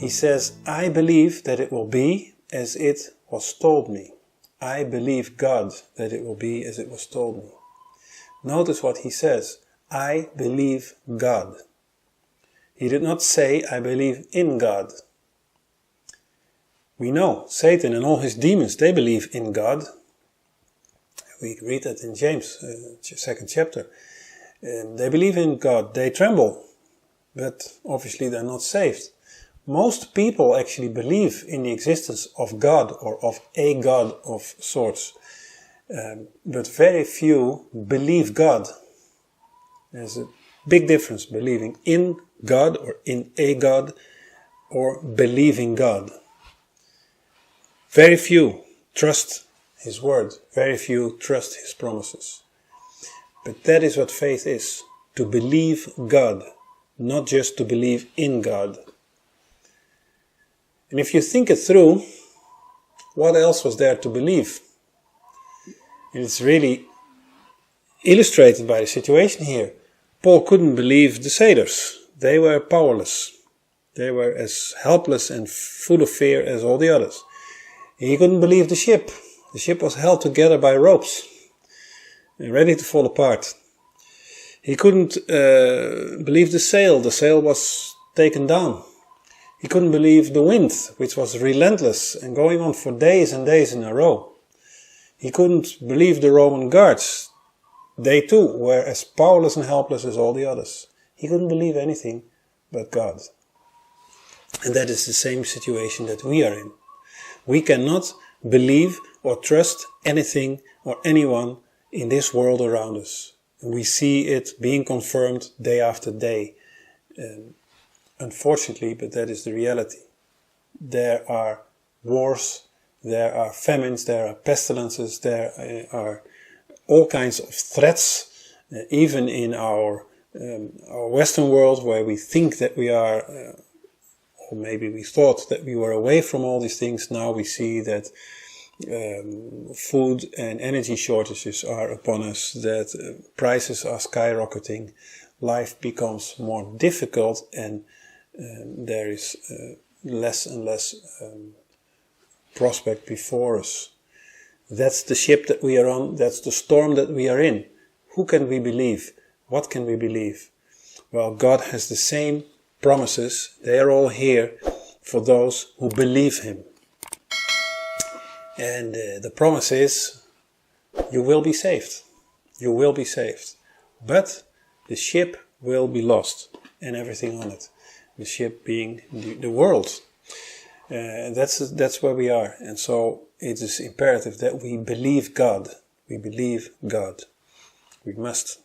He says, I believe that it will be as it was told me. I believe God that it will be as it was told me. Notice what he says. I believe God. He did not say, I believe in God. We know Satan and all his demons, they believe in God. We read that in James, 2nd chapter. They believe in God, they tremble, but obviously they're not saved. Most people actually believe in the existence of God or of a God of sorts. But very few believe God. There's a big difference believing in God or in a God or believing God. Very few trust his word. Very few trust his promises. But that is what faith is. To believe God, not just to believe in God. And if you think it through, what else was there to believe? And it's really illustrated by the situation here. Paul couldn't believe the sailors. They were powerless. They were as helpless and full of fear as all the others. He couldn't believe the ship. The ship was held together by ropes, ready to fall apart. He couldn't believe the sail. The sail was taken down. He couldn't believe the wind, which was relentless and going on for days and days in a row. He couldn't believe the Roman guards. They too were as powerless and helpless as all the others. He couldn't believe anything but God. And that is the same situation that we are in. We cannot believe or trust anything or anyone in this world around us. And we see it being confirmed day after day. Unfortunately, but that is the reality. There are wars, there are famines, there are pestilences, there are all kinds of threats, even in our Western world, where we think that we are, or maybe we thought that we were away from all these things. Now we see that food and energy shortages are upon us, that prices are skyrocketing, life becomes more difficult, and there is less and less prospect before us. That's the ship that we are on, that's the storm that we are in. Who can we believe? What can we believe? Well, God has the same promises. They are all here for those who believe Him. And the promise is, you will be saved. You will be saved. But the ship will be lost and everything on it. The ship being the world. That's where we are. And so it is imperative that we believe God. We believe God. We must.